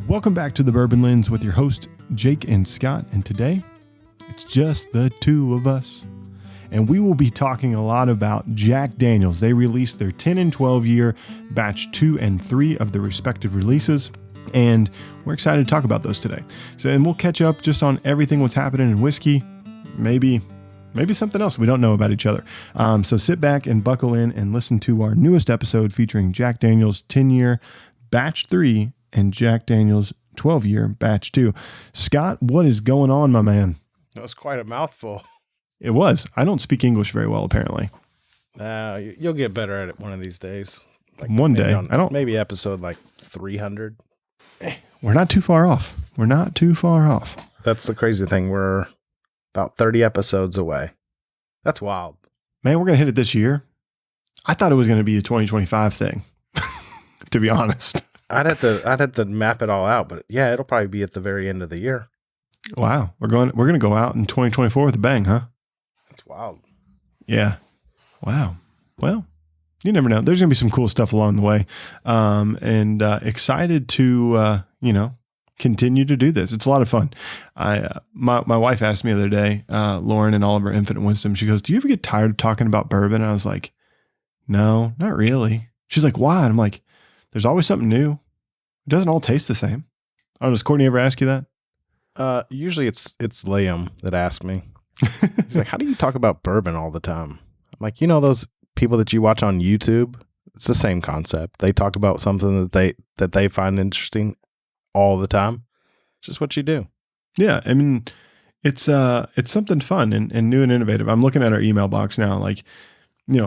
Welcome back to the Bourbon Lens with your host, Jake and Scott. And today, it's just the two of us. And we will be talking a lot about Jack Daniels. They released their 10 and 12 year batch 2 and 3 of the respective releases. And we're excited to talk about those today. And we'll catch up just on everything what's happening in whiskey. Maybe something else we don't know about each other. So sit back and buckle in and listen to our newest episode featuring Jack Daniels 10 year batch 3 and Jack Daniels 12 year batch 2. Scott, what is going on, my man? That was quite a mouthful. It was. I don't speak English very well, apparently. You'll get better at it one of these days. One day. Maybe episode like 300. We're not too far off. That's the crazy thing. We're about 30 episodes away. That's wild. Man, we're going to hit it this year. I thought it was going to be a 2025 thing, to be honest. I'd have to map it all out, but yeah, it'll probably be at the very end of the year. Wow. We're going to go out in 2024 with a bang, huh? That's wild. Yeah. Wow. Well, you never know. There's going to be some cool stuff along the way. And excited to, continue to do this. It's a lot of fun. My wife asked me the other day, Lauren, in all of her infinite wisdom, she goes, "Do you ever get tired of talking about bourbon?" And I was like, "No, not really." She's like, "Why?" And I'm like, "There's always something new. It doesn't all taste the same." I don't know. Does Courtney ever ask you that? Usually it's Liam that asks me. He's like, "How do you talk about bourbon all the time?" I'm like, those people that you watch on YouTube? It's the same concept. They talk about something that they find interesting all the time. It's just what you do. Yeah. I mean, it's something fun and new and innovative. I'm looking at our email box now, like,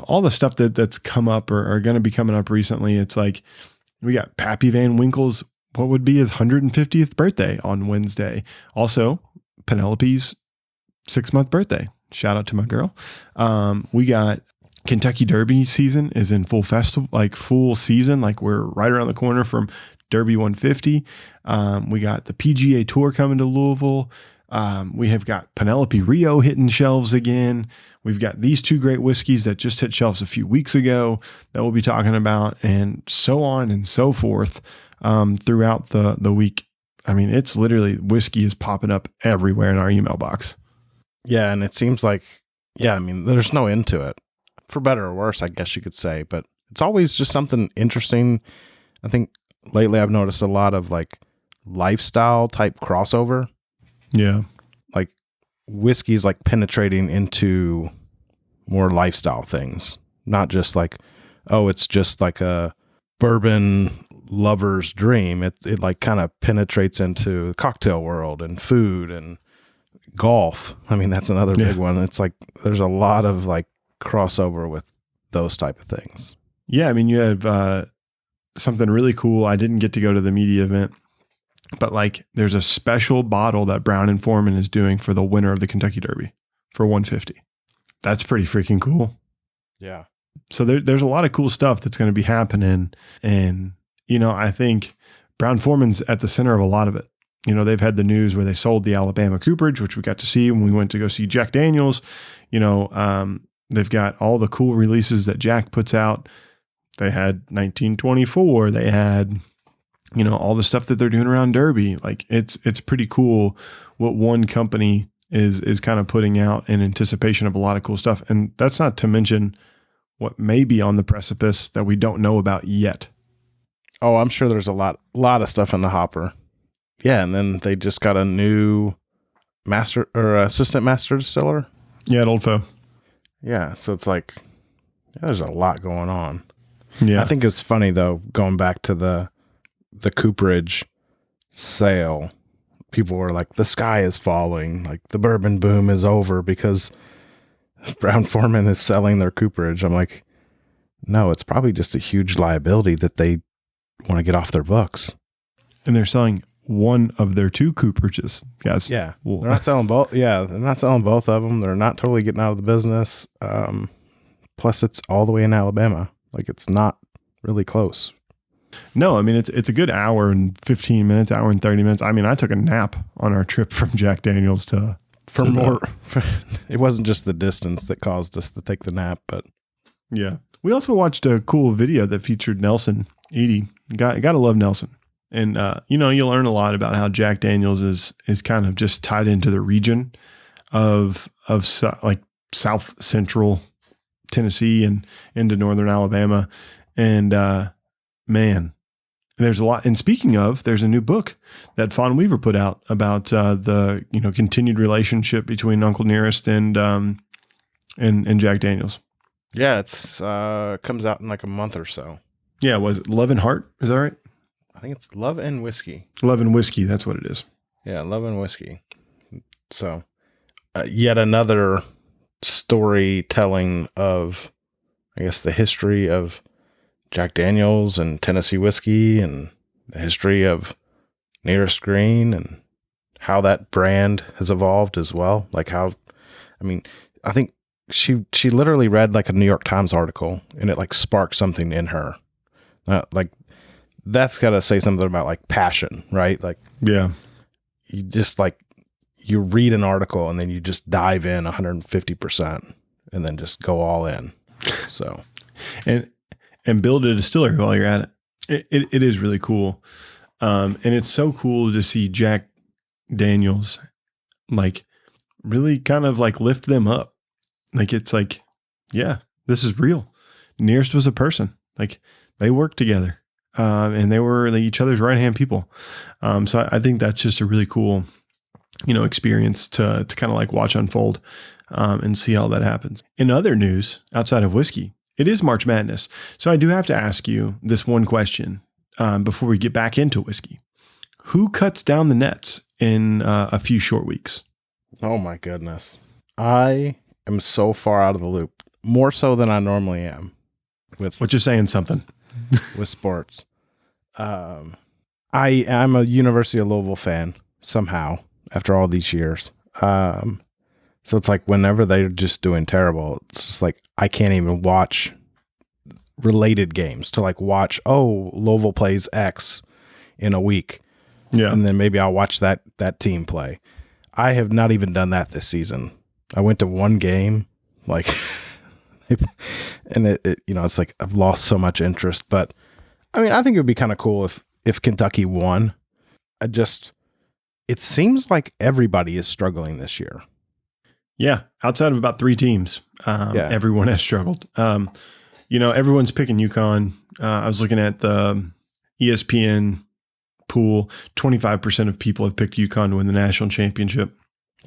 all the stuff that's come up or are going to be coming up recently. It's like, we got Pappy Van Winkle's, what would be his 150th birthday on Wednesday. Also, Penelope's 6-month birthday. Shout out to my girl. We got Kentucky Derby season is in full festival, like full season. Like we're right around the corner from Derby 150. We got the PGA Tour coming to Louisville. We have got Penelope Rio hitting shelves again. We've got these two great whiskeys that just hit shelves a few weeks ago that we'll be talking about, and so on and so forth throughout the week. I mean, it's literally whiskey is popping up everywhere in our email box. Yeah, and it seems like, there's no end to it. For better or worse, I guess you could say, but it's always just something interesting. I think lately I've noticed a lot of like lifestyle type crossover. Yeah. Like whiskey's like penetrating into more lifestyle things, not just like, oh, it's just like a bourbon lover's dream. It like kind of penetrates into the cocktail world and food and golf. I mean, that's another big one. It's like, there's a lot of like crossover with those type of things. Yeah. I mean, you have something really cool. I didn't get to go to the media event, but like there's a special bottle that Brown-Forman is doing for the winner of the Kentucky Derby for 150. That's pretty freaking cool. Yeah. So there's a lot of cool stuff that's going to be happening. And, I think Brown-Forman's at the center of a lot of it. They've had the news where they sold the Alabama cooperage, which we got to see when we went to go see Jack Daniels. They've got all the cool releases that Jack puts out. They had 1924. They had, all the stuff that they're doing around Derby. Like it's pretty cool what one company is kind of putting out in anticipation of a lot of cool stuff. And that's not to mention what may be on the precipice that we don't know about yet. Oh, I'm sure there's a lot of stuff in the hopper. Yeah. And then they just got a new master or assistant master distiller. Yeah. At Old Foe. Yeah. So it's like, there's a lot going on. Yeah. I think it's funny though, going back to the cooperage sale, people were like, the sky is falling, like the bourbon boom is over because Brown-Forman is selling their cooperage. I'm like, no, it's probably just a huge liability that they want to get off their books. And they're selling one of their two cooperages, guys. Yeah. They're not selling both. Yeah. They're not selling both of them. They're not totally getting out of the business. Plus it's all the way in Alabama. Like it's not really close. No, I mean, it's a good hour and 15 minutes, hour and 30 minutes. I mean, I took a nap on our trip from Jack Daniels to it wasn't just the distance that caused us to take the nap, but yeah. We also watched a cool video that featured Nelson Edie. Gotta love Nelson. And, you learn a lot about how Jack Daniels is kind of just tied into the region of like South Central Tennessee and into Northern Alabama. And, man, there's a lot. And speaking of, there's a new book that Fawn Weaver put out about the continued relationship between Uncle Nearest and Jack Daniels. Yeah, it's comes out in like a month or so. Yeah, was it Love and Heart? Is that right? I think it's Love and Whiskey. Love and Whiskey, that's what it is. Yeah, Love and Whiskey. So, yet another storytelling of, I guess, the history of Jack Daniels and Tennessee whiskey and the history of Nearest Green and how that brand has evolved as well. Like how, I think she literally read like a New York Times article and it like sparked something in her. Like that's got to say something about like passion, right? Like, yeah, you just like, you read an article and then you just dive in 150% and then just go all in. So, and build a distillery while you're at it. It is really cool. And it's so cool to see Jack Daniels like really kind of like lift them up. Like, it's like, yeah, this is real. Nearest was a person. Like they worked together and they were like each other's right-hand people. So I think that's just a really cool, experience to kind of like watch unfold and see how that happens. In other news outside of whiskey, it is March Madness. So I do have to ask you this one question before we get back into whiskey. Who cuts down the nets in a few short weeks? Oh my goodness. I am so far out of the loop, more so than I normally am. Which is saying something. With sports. I'm a University of Louisville fan somehow after all these years. So it's like whenever they're just doing terrible, it's just like I can't even watch related games to like watch, Louisville plays X in a week. Yeah. And then maybe I'll watch that team play. I have not even done that this season. I went to one game, like, and it it's like I've lost so much interest. But I think it would be kind of cool if Kentucky won. It seems like everybody is struggling this year. Yeah, outside of about 3 teams, everyone has struggled. Everyone's picking UConn. I was looking at the ESPN pool. 25% of people have picked UConn to win the national championship.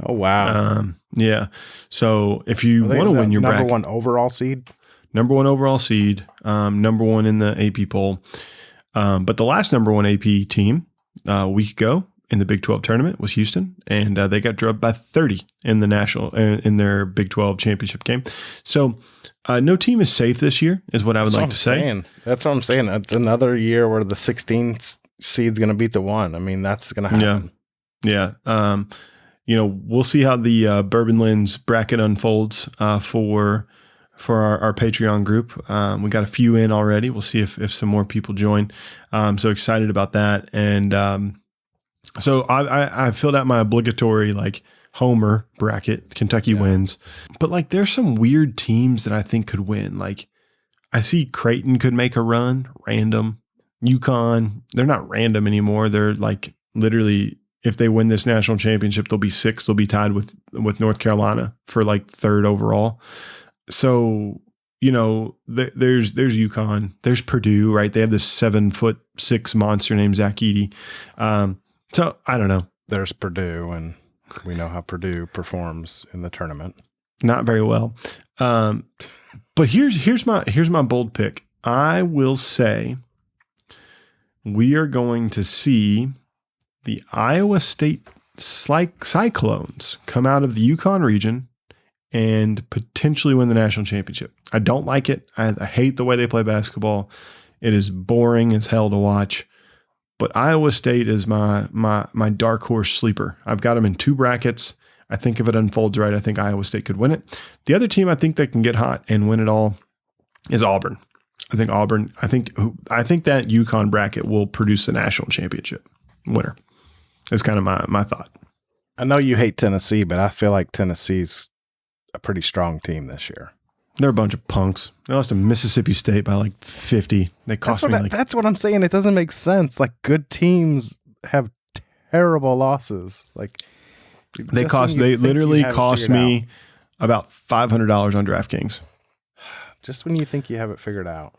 Oh, wow. Yeah. So if you want to win your number bracket, one overall seed, number one in the AP poll. But the last number one AP team a week ago in the Big 12 tournament was Houston, and they got drubbed by 30 in the in their Big 12 championship game. So no team is safe this year, is what I would like to say. That's what I'm saying. It's another year where the 16 seed's going to beat the 1. That's going to happen. Yeah. We'll see how the Bourbon Lens bracket unfolds for our Patreon group. We got a few in already. We'll see if some more people join. So excited about that. And so I filled out my obligatory like homer bracket. Kentucky wins. But like there's some weird teams that I think could win. Like I see Creighton could make a run, random. UConn, they're not random anymore. They're like literally, if they win this national championship, they'll be 6th. They'll be tied with North Carolina for like 3rd overall. So, there's UConn, there's Purdue, right? They have this 7'6" monster named Zach Edey. So I don't know. There's Purdue, and we know how Purdue performs in the tournament. Not very well. But here's my bold pick. I will say we are going to see the Iowa State Cyclones come out of the Yukon region and potentially win the national championship. I don't like it. I hate the way they play basketball. It is boring as hell to watch. But Iowa State is my dark horse sleeper. I've got them in 2 brackets. I think if it unfolds right, I think Iowa State could win it. The other team I think that can get hot and win it all is Auburn. I think that UConn bracket will produce the national championship winner. That's kind of my thought. I know you hate Tennessee, but I feel like Tennessee's a pretty strong team this year. They're a bunch of punks. They lost to Mississippi State by like 50. They cost me that's what I'm saying. It doesn't make sense. Like, good teams have terrible losses. Like, they literally cost me about $500 on DraftKings. Just when you think you have it figured out.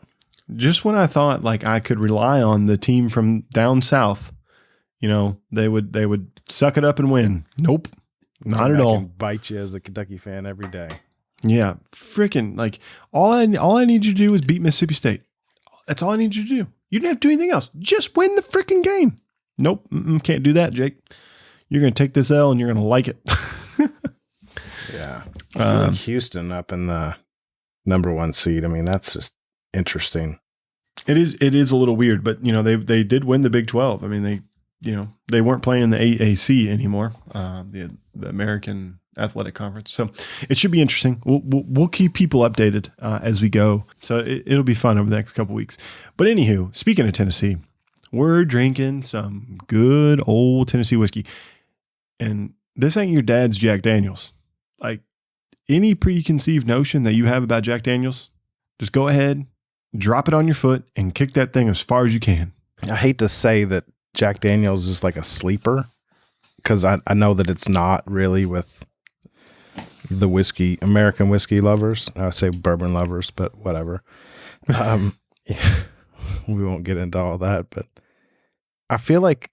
Just when I thought like I could rely on the team from down south, you know, they would suck it up and win. Nope. Not at all. Bite you as a Kentucky fan every day. Yeah, freaking like all I need you to do is beat Mississippi State. That's all I need you to do. You don't have to do anything else. Just win the freaking game. Nope, can't do that, Jake. You're going to take this L and you're going to like it. Yeah, Houston up in the number 1 seed. I mean, that's just interesting. It is a little weird, but you know they did win the Big 12. I mean they weren't playing the AAC anymore, the American Athletic Conference. So it should be interesting. We'll keep people updated as we go. So it'll be fun over the next couple weeks. But anywho, speaking of Tennessee, we're drinking some good old Tennessee whiskey, and this ain't your dad's Jack Daniels. Like, any preconceived notion that you have about Jack Daniels, just go ahead, drop it on your foot, and kick that thing as far as you can. I hate to say that Jack Daniels is like a sleeper, because I know that it's not really with the American whiskey lovers. I would say bourbon lovers, but whatever. Yeah, we won't get into all that, but I feel like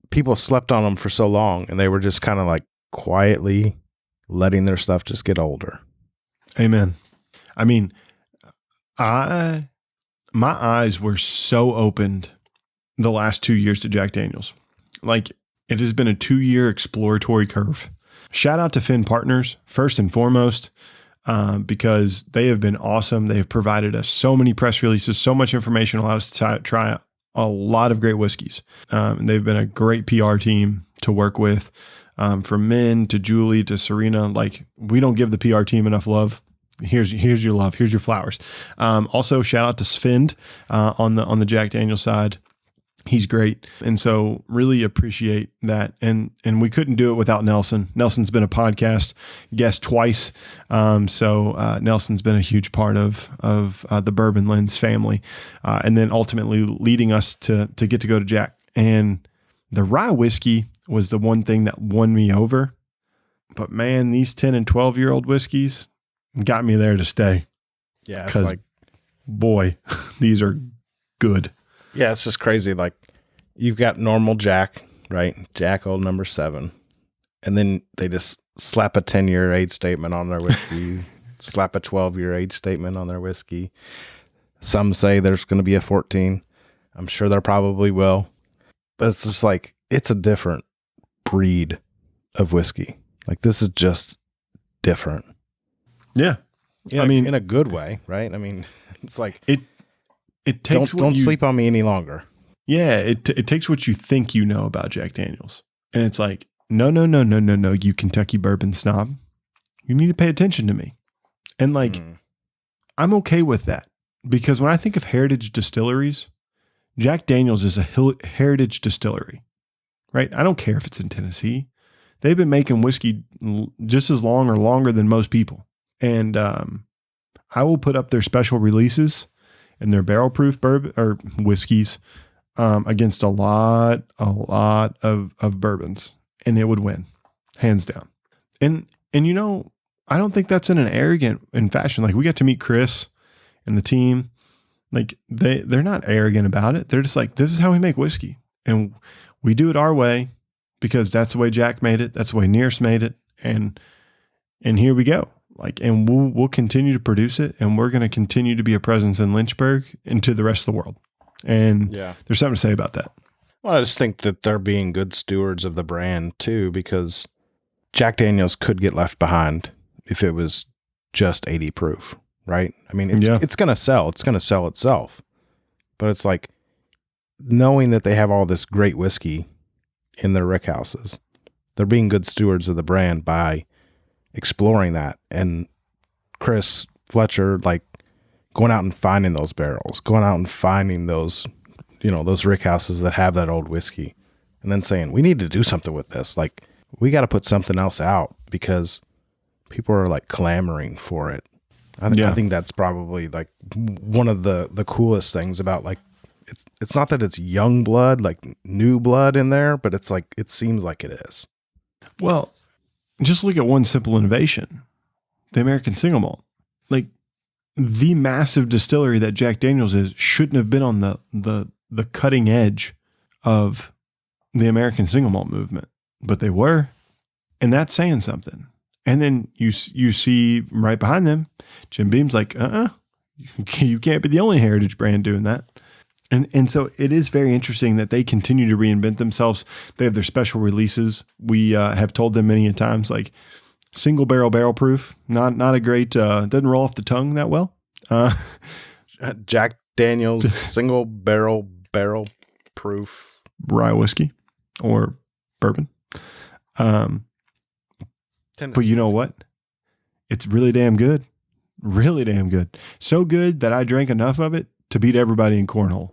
people slept on them for so long, and they were just kind of like quietly letting their stuff just get older. Amen. I mean, my eyes were so opened the last 2 years to Jack Daniels. Like, it has been a 2-year exploratory curve. Shout out to Finn Partners, first and foremost, because they have been awesome. They have provided us so many press releases, so much information, allowed us to try a lot of great whiskeys. And they've been a great PR team to work with, from Min to Julie to Serena. Like, we don't give the PR team enough love. Here's your love. Here's your flowers. Also, shout out to Sven on the Jack Daniel side. He's great. And so really appreciate that. And we couldn't do it without Nelson. Nelson's been a podcast guest twice. So Nelson's been a huge part of the Bourbon Lens family. And then ultimately leading us to get to go to Jack. And the rye whiskey was the one thing that won me over. But man, these 10 and 12-year-old whiskeys got me there to stay. Yeah. Because, like, boy, these are good. Yeah, it's just crazy. Like, you've got normal Jack, right? Jack Old number 7. And then they just slap a 10-year age statement on their whiskey, slap a 12-year age statement on their whiskey. Some say there's going to be a 14. I'm sure there probably will. But it's just like, it's a different breed of whiskey. Like, this is just different. Yeah. I mean, in a good way, right? I mean, it's like, it takes don't sleep on me any longer. Yeah, it takes what you think you know about Jack Daniels. And it's like, no, you Kentucky bourbon snob. You need to pay attention to me. And like, I'm okay with that. Because when I think of heritage distilleries, Jack Daniels is a heritage distillery, right? I don't care if it's in Tennessee. They've been making whiskey just as long or longer than most people. And I will put up their special releases and their barrel proof bourbon or whiskeys against a lot of bourbons, and it would win, hands down. And you know, I don't think that's in an arrogant fashion. Like, we got to meet Chris and the team. Like, they're not arrogant about it. They're just like, this is how we make whiskey, and we do it our way because that's the way Jack made it. That's the way Nearest made it, and here we go. Like, and we'll continue to produce it, and we're going to continue to be a presence in Lynchburg and to the rest of the world. And there's something to say about that. Well, I just think that they're being good stewards of the brand too, because Jack Daniels could get left behind if it was just 80 proof, right? I mean, it's going to sell. It's going to sell itself. But it's like, knowing that they have all this great whiskey in their rick houses, they're being good stewards of the brand by exploring that. And Chris Fletcher, like, going out and finding those barrels, going out and finding those, you know, those rick houses that have that old whiskey, and then saying, we need to do something with this. Like, we got to put something else out because people are like clamoring for it. I think that's probably like one of the coolest things about like it's not that it's young blood, like new blood in there, but it's like it seems like it is. Well, just look at one simple innovation, the American single malt. Like the massive distillery that Jack Daniel's is shouldn't have been on the cutting edge of the American single malt movement, but they were, and that's saying something. And then you see right behind them, Jim Beam's like, you can't be the only heritage brand doing that. And so it is very interesting that they continue to reinvent themselves. They have their special releases. We have told them many a times, like single barrel proof, not a great, doesn't roll off the tongue that well. Jack Daniel's single barrel proof rye whiskey or bourbon. But you know what? It's really damn good. Really damn good. So good that I drank enough of it to beat everybody in cornhole.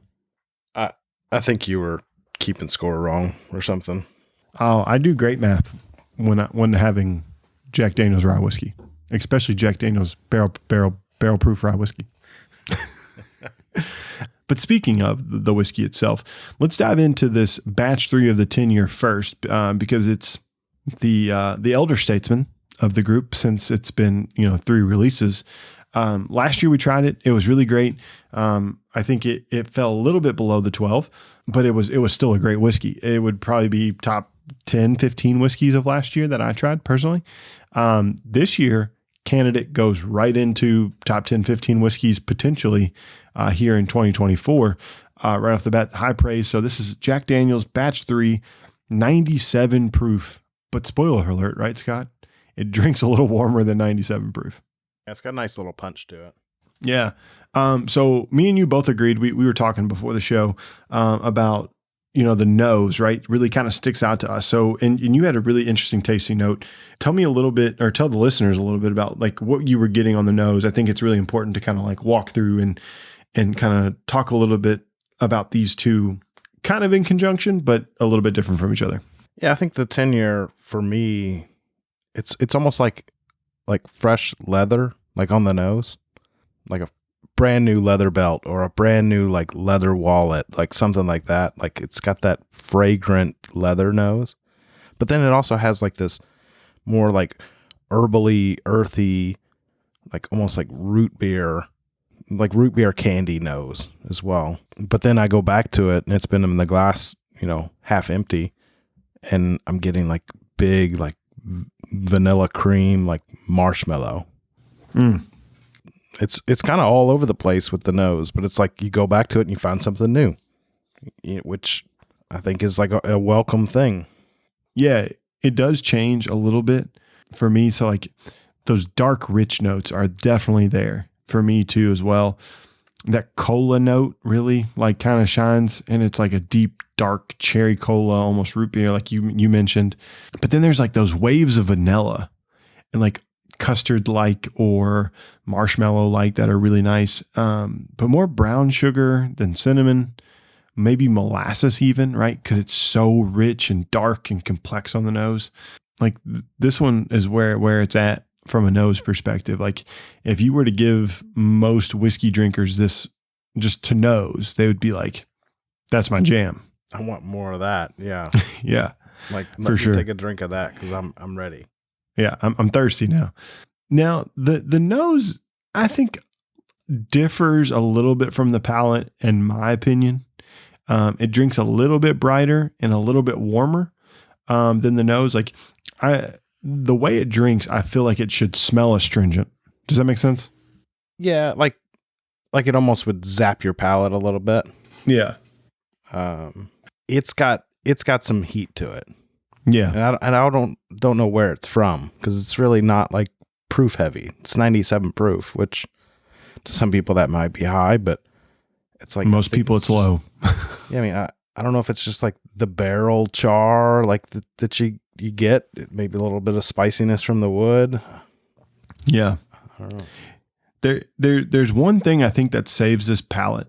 I think you were keeping score wrong or something. Oh, I do great math when having Jack Daniel's rye whiskey, especially Jack Daniel's barrel proof rye whiskey. But speaking of the whiskey itself, let's dive into this batch 3 of the 10-year first, because it's the elder statesman of the group since it's been 3 releases. Last year we tried it. It was really great. I think it fell a little bit below the 12, but it was still a great whiskey. It would probably be top 10, 15 whiskeys of last year that I tried personally. This year, candidate goes right into top 10, 15 whiskeys potentially here in 2024. Right off the bat, high praise. So this is Jack Daniel's Batch 3, 97 proof. But spoiler alert, right, Scott? It drinks a little warmer than 97 proof. Yeah, it's got a nice little punch to it. Yeah. So me and you both agreed. We were talking before the show about the nose, right? Really kind of sticks out to us. So and you had a really interesting tasting note. Tell me a little bit, or tell the listeners a little bit about like what you were getting on the nose. I think it's really important to kind of like walk through and kind of talk a little bit about these two, kind of in conjunction, but a little bit different from each other. Yeah, I think the 10-year for me, it's almost like fresh leather, like on the nose, like a brand new leather belt or a brand new like leather wallet, like something like that. Like it's got that fragrant leather nose, but then it also has like this more like herbally, earthy, like almost like root beer candy nose as well. But then I go back to it and it's been in the glass, half empty, and I'm getting like big, like vanilla cream, like marshmallow. It's kind of all over the place with the nose, but it's like you go back to it and you find something new, which I think is like a welcome thing. Yeah, it does change a little bit for me. So like those dark, rich notes are definitely there for me too as well. That cola note really like kind of shines, and it's like a deep, dark cherry cola, almost root beer, like you mentioned. But then there's like those waves of vanilla and like custard-like or marshmallow-like that are really nice. But more brown sugar than cinnamon, maybe molasses even, right? Because it's so rich and dark and complex on the nose. Like this one is where it's at from a nose perspective. Like if you were to give most whiskey drinkers this just to nose, they would be like, that's my jam. I want more of that. Yeah. Yeah. Like for let me sure. Take a drink of that because I'm ready. Yeah. I'm thirsty now. Now the nose, I think, differs a little bit from the palate in my opinion. It drinks a little bit brighter and a little bit warmer than the nose. Like the way it drinks, I feel like it should smell astringent. Does that make sense? Yeah, like it almost would zap your palate a little bit. Yeah. It's got some heat to it. Yeah. And I don't know where it's from because it's really not like proof heavy. It's 97 proof, which to some people that might be high, but it's like most people it's low. Yeah, I mean, I don't know if it's just like the barrel char, like that you get, maybe a little bit of spiciness from the wood. Yeah. I don't know. There's one thing I think that saves this palate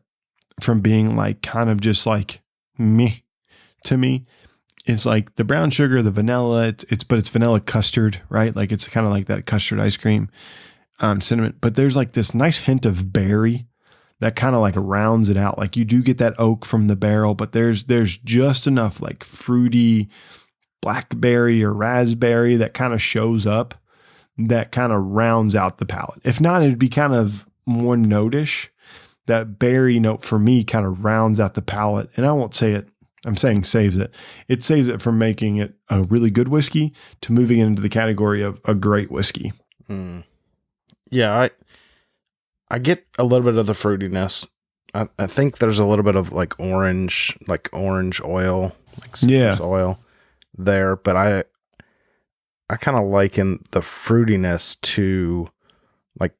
from being like kind of just like meh to me. It's like the brown sugar, the vanilla, but it's vanilla custard, right? Like it's kind of like that custard ice cream. cinnamon, but there's like this nice hint of berry that kind of like rounds it out. Like you do get that oak from the barrel, but there's just enough like fruity blackberry or raspberry that kind of shows up that kind of rounds out the palate. If not, it'd be kind of more notish. That berry note for me kind of rounds out the palate. And I won't say it, I'm saying saves it. It saves it from making it a really good whiskey to moving it into the category of a great whiskey. Yeah, I get a little bit of the fruitiness. I think there's a little bit of like orange oil, like citrus oil there, but I kind of liken the fruitiness to like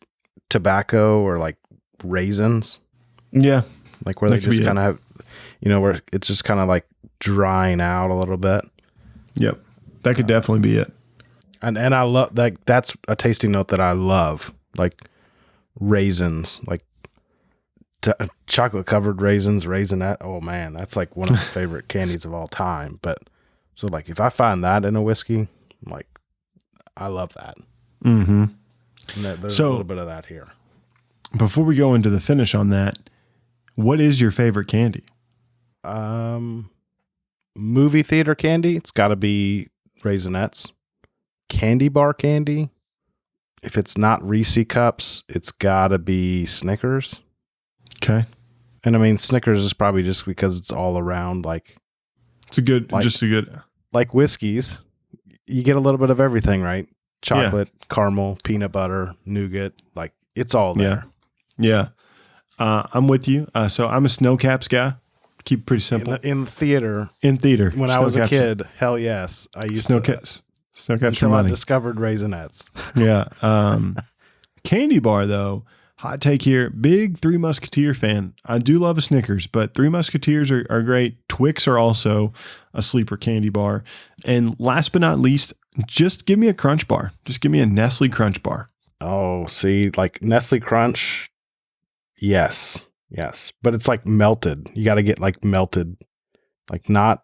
tobacco or like raisins. Yeah. Like where they just kind of have, where it's just kind of like drying out a little bit. Yep. That could definitely be it. And I love that. That's a tasting note that I love. Like raisins, like chocolate covered raisins, raisinette. Oh man, that's like one of my favorite candies of all time. But so like if I find that in a whiskey, I'm like, I love that. Mm-hmm. And there's a little bit of that here. Before we go into the finish on that, what is your favorite candy? Movie theater candy. It's got to be Raisinets. Candy bar candy. If it's not Reese cups, it's got to be Snickers. Okay. And I mean, Snickers is probably just because it's all around. Like it's like whiskeys. You get a little bit of everything, right? Chocolate, caramel, peanut butter, nougat. Like it's all there. Yeah. I'm with you. So I'm a snow caps guy. Keep it pretty simple. In theater. When I was a kid, hell yes. I used snow caps for money. I discovered Raisinets. Yeah. Candy bar though. Hot take here. Big Three Musketeer fan. I do love a Snickers, but Three Musketeers are great. Twix are also a sleeper candy bar. And last but not least, just give me a Crunch bar. Just give me a Nestle Crunch bar. Oh, see, like Nestle Crunch. Yes. But it's like melted. You got to get like melted, like not.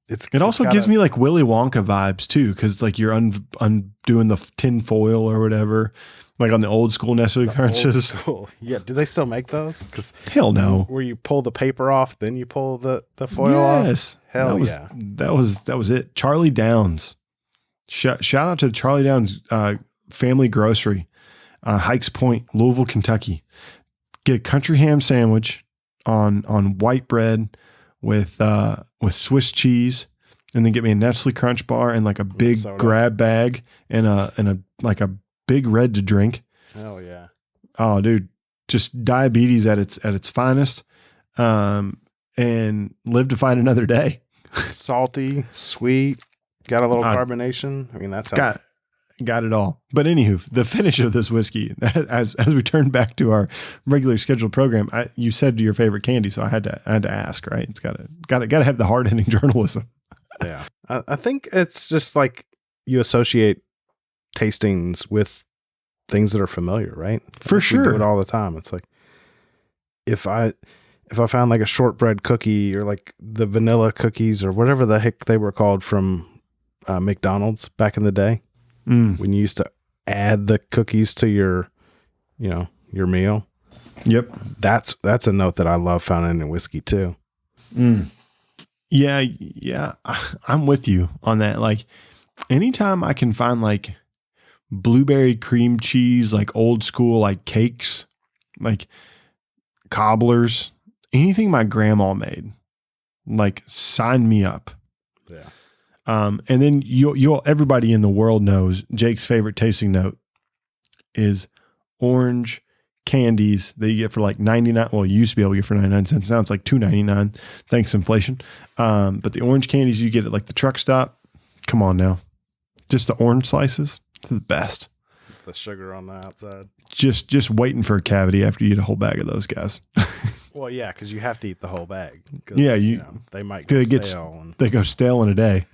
It also gives me like Willy Wonka vibes too, because it's like you're undoing the tin foil or whatever, like on the old school Nestle Crunches. Yeah, do they still make those? Because hell no. Where you pull the paper off, then you pull the foil off. Yes, hell that was it. Charlie Downs. Shout out to Charlie Downs Family Grocery, Hikes Point, Louisville, Kentucky. Get a country ham sandwich on white bread with Swiss cheese, and then get me a Nestle Crunch bar and like a big grab bag and a like a big red to drink. Hell yeah. Oh dude, just diabetes at its finest. And live to fight another day. Salty, sweet, got a little carbonation. I mean, that's got it all. But anywho, the finish of this whiskey, as we turn back to our regular scheduled program, you said your favorite candy, so I had to ask, right? It's got to have the hard hitting journalism. Yeah, I think it's just like you associate tastings with things that are familiar, right? For sure, we do it all the time. It's like if I found like a shortbread cookie or like the vanilla cookies or whatever the heck they were called from McDonald's back in the day. When you used to add the cookies to your meal. Yep. That's a note that I love finding in whiskey too. Yeah. I'm with you on that. Like anytime I can find like blueberry cream cheese, like old school, like cakes, like cobblers, anything my grandma made, like sign me up. Yeah. And then you'll everybody in the world knows Jake's favorite tasting note is orange candies that you get for like 99. Well, you used to be able to get for 99 cents. Now it's like $2.99. Thanks inflation. But the orange candies you get at like the truck stop. Come on now. Just the orange slices. They're the best. The sugar on the outside. Just waiting for a cavity after you eat a whole bag of those guys. Well, yeah, because you have to eat the whole bag. Yeah, they might go stale. They go stale in a day.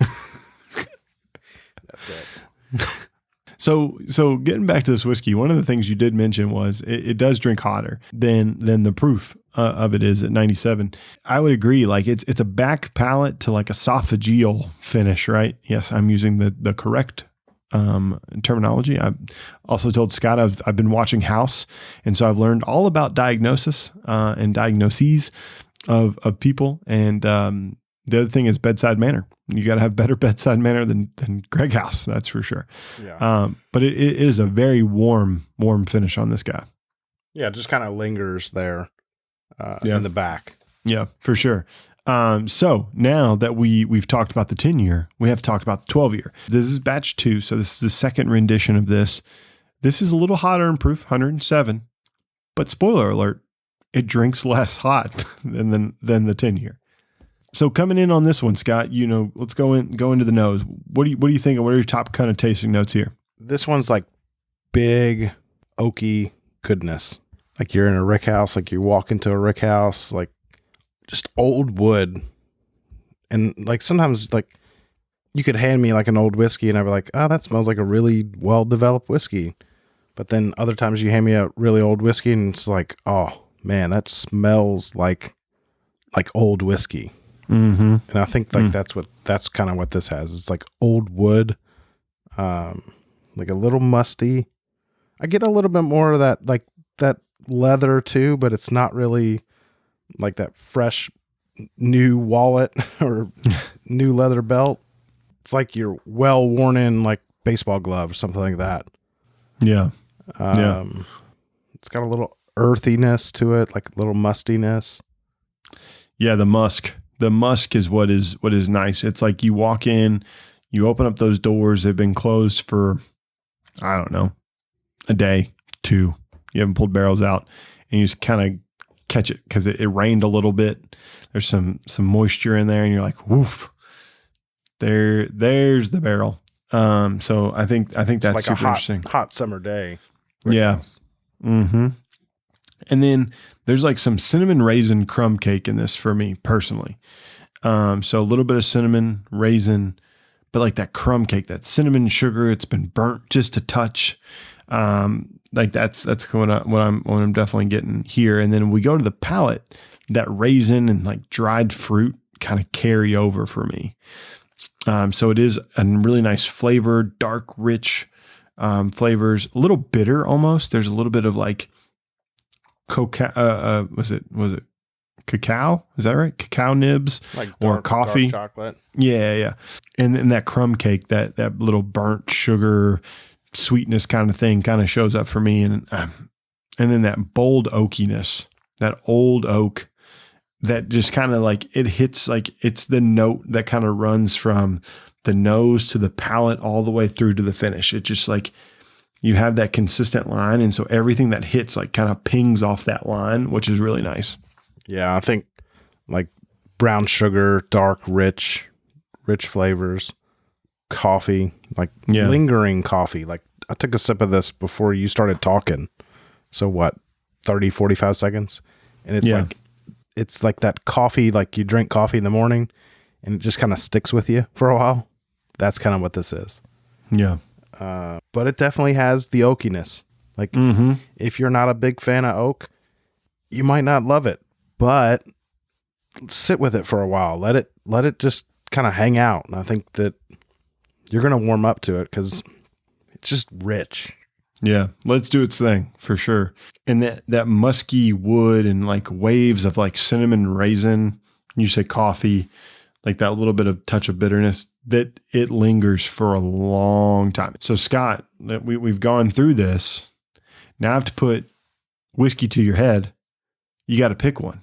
That's it. So getting back to this whiskey, one of the things you did mention was it does drink hotter than the proof of it is at 97. I would agree. Like it's a back palate to like esophageal finish, right? Yes, I'm using the correct terminology. I've also told Scott I've been watching House, and so I've learned all about diagnosis and diagnoses of people. And the other thing is bedside manner. You got to have better bedside manner than Greg House, that's for sure. Yeah. But it is a very warm finish on this guy. Yeah, it just kind of lingers there in the back. Yeah, for sure. So now that we've talked about the 10-year, we have talked about the 12-year. This is batch 2, so this is the second rendition of this. This is a little hotter in proof, 107. But spoiler alert, it drinks less hot than the 10-year. So coming in on this one, Scott, let's go into the nose. What do you think? What are your top kind of tasting notes here? This one's like big oaky goodness. Like you're in a rick house, like you walk into a rick house, like just old wood. And like sometimes like you could hand me like an old whiskey and I'd be like, oh, that smells like a really well-developed whiskey. But then other times you hand me a really old whiskey and it's like, oh man, that smells like old whiskey. Mm-hmm. And I think like that's kind of what this has. It's like old wood, like a little musty. I get a little bit more of that, like that leather too, but it's not really like that fresh new wallet or new leather belt. It's like your well worn in like baseball glove or something like that. Yeah. It's got a little earthiness to it, like a little mustiness. Yeah. The musk is what is nice. It's like you walk in, you open up those doors. They've been closed for, I don't know, a day, 2. You haven't pulled barrels out and you just kind of catch it because it rained a little bit. There's some moisture in there and you're like, woof, there's the barrel. So I think that's like super interesting. Hot summer day. Yeah. Mm-hmm. And then there's like some cinnamon raisin crumb cake in this for me personally. So a little bit of cinnamon raisin, but like that crumb cake, that cinnamon sugar, it's been burnt just a touch. Like that's what I'm definitely getting here. And then we go to the palate, that raisin and like dried fruit kind of carry over for me. So it is a really nice flavor, dark, rich flavors, a little bitter almost. There's a little bit of like cacao. Was it cacao? Is that right? Cacao nibs like or coffee, dark chocolate. Yeah. And then that crumb cake, that little burnt sugar sweetness kind of thing kind of shows up for me. And then that bold oakiness, that old oak that just kind of like it hits, like it's the note that kind of runs from the nose to the palate all the way through to the finish. It just like you have that consistent line. And so everything that hits like kind of pings off that line, which is really nice. Yeah. I think like brown sugar, dark, rich flavors, coffee, like lingering coffee. Like I took a sip of this before you started talking. So what, 30, 45 seconds? And it's like that coffee, like you drink coffee in the morning and it just kind of sticks with you for a while. That's kind of what this is. Yeah. But it definitely has the oakiness. Like if you're not a big fan of oak, you might not love it, but sit with it for a while. Let it just kind of hang out. And I think that you're going to warm up to it because it's just rich. Yeah. Let's do its thing for sure. And that musky wood and like waves of like cinnamon raisin, you say coffee, like that little bit of touch of bitterness that it lingers for a long time. So Scott, we've gone through this. Now I have to put whiskey to your head. You got to pick one.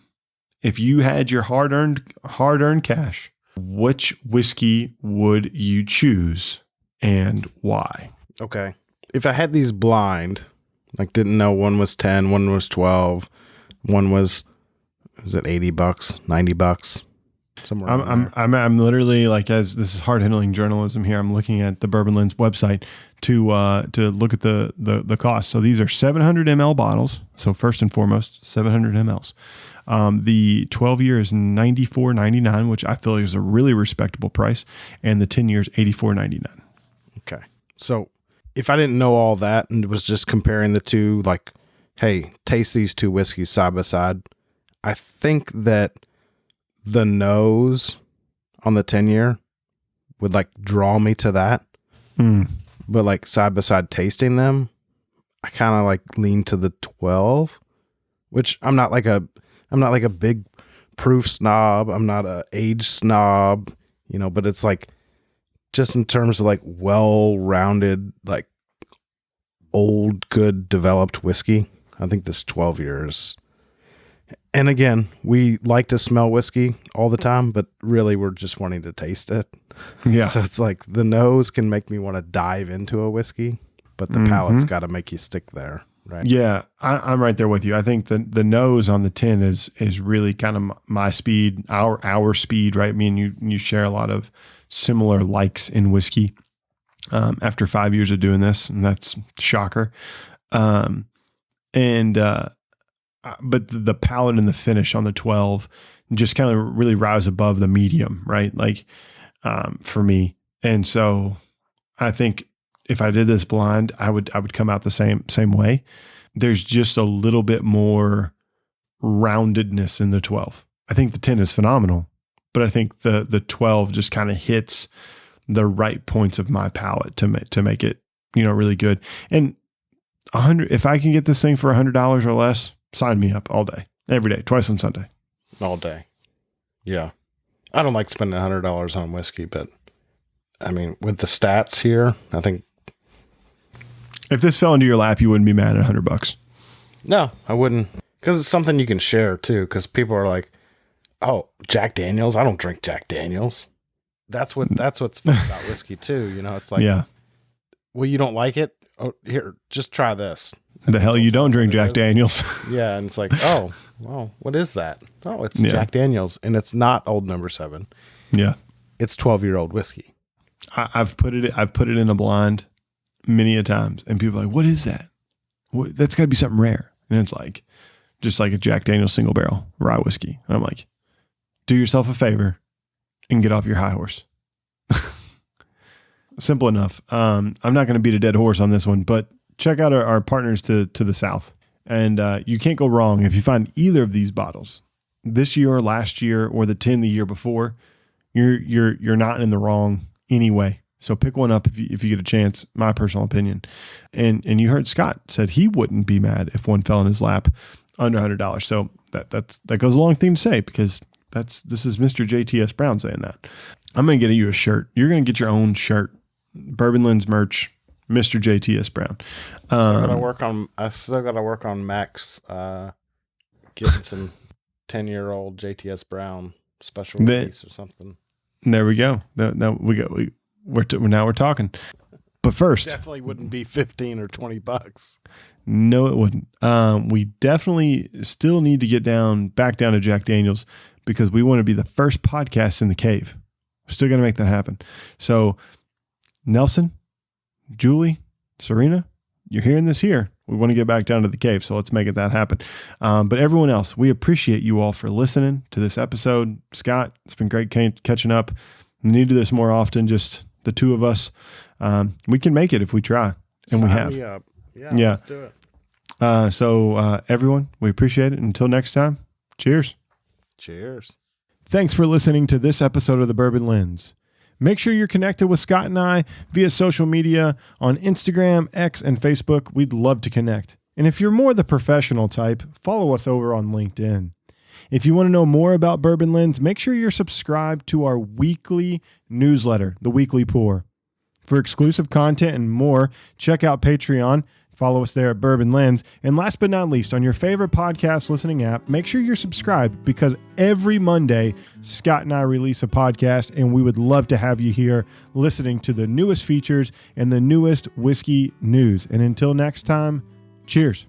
If you had your hard-earned cash, which whiskey would you choose and why? Okay. If I had these blind, like didn't know one was 10, one was 12, one was it $80, $90, somewhere. I'm literally like, as this is hard hitting journalism here, I'm looking at the Bourbon Lens website to look at the cost. So these are 700 ml bottles. So first and foremost, 700 mLs. The 12-year is $94.99, which I feel is a really respectable price, and the 10 years $84.99. Okay. So if I didn't know all that and was just comparing the two, like, hey, taste these two whiskeys side by side, I think that the nose on the 10-year would like draw me to that. but like side by side tasting them, I kind of like lean to the 12, which I'm not like a big proof snob. I'm not a age snob, but it's like just in terms of like well-rounded, like old, good developed whiskey. I think this 12 years. And again, we like to smell whiskey all the time, but really we're just wanting to taste it. Yeah. So it's like the nose can make me want to dive into a whiskey, but the palate's got to make you stick there. Right. Yeah. I'm right there with you. I think the nose on the tin is really kind of my speed, our speed, right? Me and you share a lot of similar likes in whiskey after 5 years of doing this, and that's shocker. But the palate and the finish on the 12 just kind of really rise above the medium, right? Like for me. And so I think if I did this blind, I would come out the same way. There's just a little bit more roundedness in the 12. I think the 10 is phenomenal, but I think the 12 just kind of hits the right points of my palate to make it, really good. And if I can get this thing for $100 or less, sign me up all day, every day, twice on Sunday. All day. Yeah. I don't like spending $100 on whiskey, but I mean, with the stats here, I think. If this fell into your lap, you wouldn't be mad at $100. No, I wouldn't. Because it's something you can share too. Because people are like, "Oh, Jack Daniels. I don't drink Jack Daniels." That's what's fun about whiskey too. It's like, yeah. Well, you don't like it? Oh, here, just try this. The hell you don't drink Jack Daniels. Yeah, and it's like, oh, well, what is that? Oh, it's Jack Daniels, and it's not Old Number 7. Yeah, it's 12-year-old whiskey. I've put it in a blind many a times, and people are like, "What is that? That's got to be something rare." And it's like, just like a Jack Daniel's single barrel rye whiskey. And I'm like, do yourself a favor and get off your high horse. Simple enough. I'm not going to beat a dead horse on this one, but check out our partners to the south. And you can't go wrong if you find either of these bottles this year or last year or the 10 the year before. You're not in the wrong anyway. So pick one up if you get a chance, my personal opinion. And you heard Scott said he wouldn't be mad if one fell in his lap under $100. So that goes a long thing to say, because this is Mr. JTS Brown saying that. I'm going to get you a shirt. You're going to get your own shirt. Bourbon Lens merch, Mr. JTS Brown. I still got to work on Max getting some 10-year-old JTS Brown special release or something. There we go. Now we're talking. But first, definitely wouldn't be $15 or $20. No, it wouldn't. We definitely still need to get back down to Jack Daniels, because we want to be the first podcast in the cave. We're still going to make that happen. So Nelson, Julie, Serena, you're hearing this here. We want to get back down to the cave, so let's make that happen. But everyone else, we appreciate you all for listening to this episode. Scott, it's been great catching up. We need to do this more often, just the two of us. We can make it if we try, and Sign we have. Me up. Yeah, let's do it. So everyone, we appreciate it. Until next time, cheers. Cheers. Thanks for listening to this episode of The Bourbon Lens. Make sure you're connected with Scott and I via social media on Instagram, X, and Facebook. We'd love to connect. And if you're more the professional type, follow us over on LinkedIn. If you want to know more about Bourbon Lens, make sure you're subscribed to our weekly newsletter, The Weekly Pour. For exclusive content and more, check out Patreon. Follow us there at Bourbon Lens. And last but not least, on your favorite podcast listening app, make sure you're subscribed, because every Monday, Scott and I release a podcast, and we would love to have you here listening to the newest features and the newest whiskey news. And until next time, cheers.